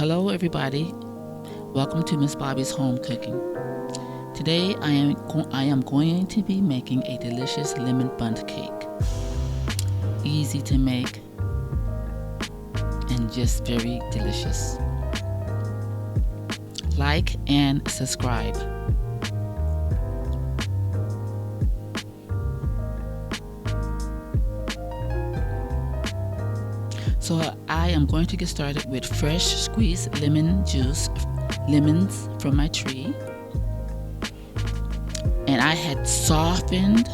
Hello everybody, welcome to Miss Bobby's Home Cooking. Today I am going to be making a delicious lemon bundt cake. Easy to make and just very delicious. Like and subscribe. So I am going to get started with fresh squeezed lemons from my tree. And I had softened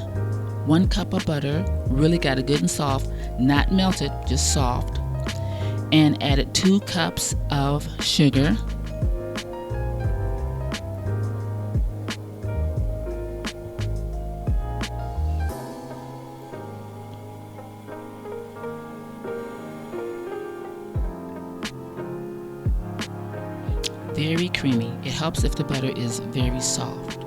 1 cup of butter, really got it good and soft, not melted, just soft, and added 2 cups of sugar. Very creamy. It helps if the butter is very soft.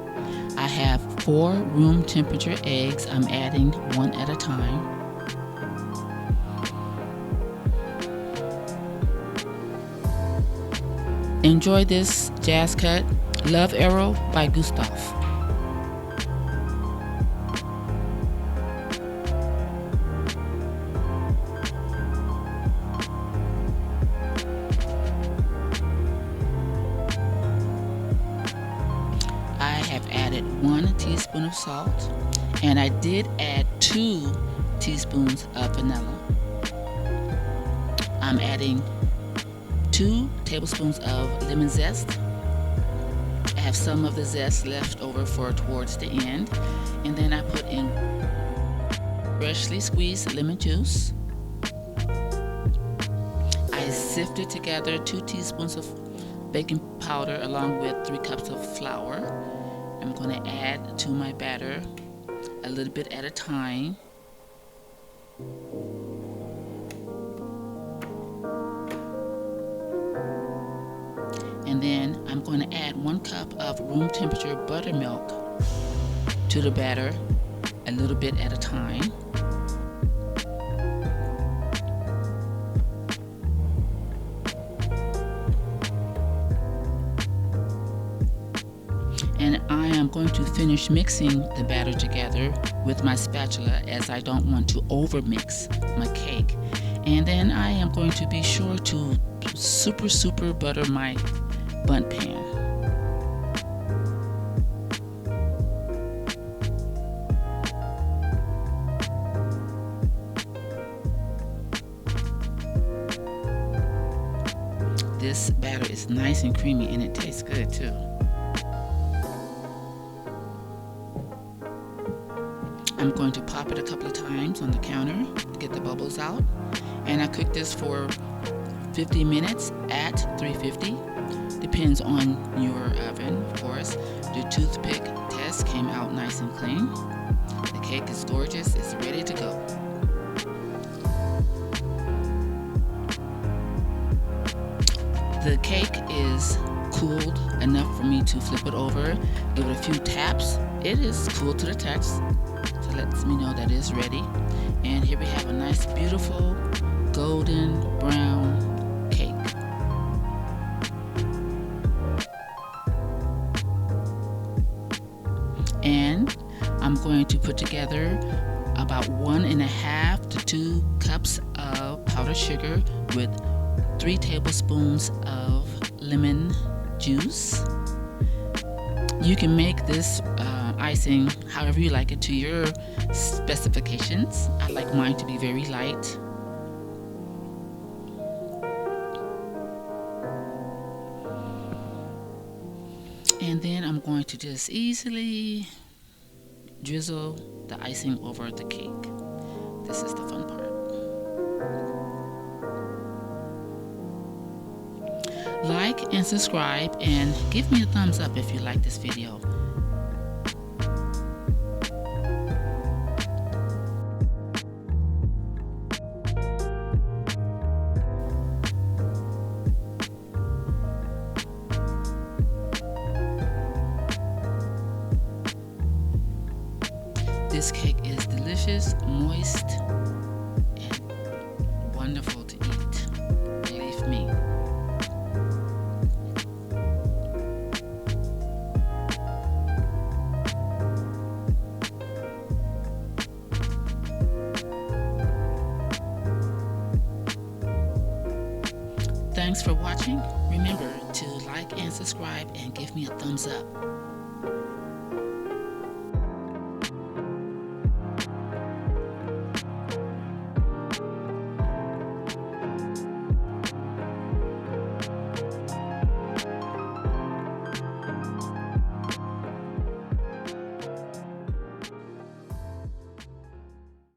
I have 4 room temperature eggs. I'm adding 1 at a time. Enjoy this jazz cut, Love Arrow by Gustav. I have added 1 teaspoon of salt, and I did add 2 teaspoons of vanilla. I'm adding 2 tablespoons of lemon zest. I have some of the zest left over for towards the end, and then I put in freshly squeezed lemon juice. I sifted together 2 teaspoons of baking powder along with 3 cups of flour. I'm going to add to my batter a little bit at a time. And then I'm going to add 1 cup of room temperature buttermilk to the batter a little bit at a time. And I am going to finish mixing the batter together with my spatula, as I don't want to overmix my cake. And then I am going to be sure to super butter my bundt pan. This batter is nice and creamy, and it tastes good too. I'm going to pop it a couple of times on the counter to get the bubbles out, and I cook this for 50 minutes at 350. Depends on your oven, of course. The toothpick test came out nice and clean. The cake is gorgeous. It's ready to go. The cake is cooled enough for me to flip it over, give it a few taps. It is cool to the touch, so lets me know that it's ready. And here we have a nice, beautiful, golden brown cake. And I'm going to put together about 1.5 to 2 cups of powdered sugar with 3 tablespoons of lemon juice. You can make this icing however you like it, to your specifications. I like mine to be very light. And then I'm going to just easily drizzle the icing over the cake. This is the fun part. Like and subscribe, and give me a thumbs up if you like this video. This cake is delicious, moist, and wonderful to eat. Believe me. Thanks for watching. Remember to like and subscribe and give me a thumbs up.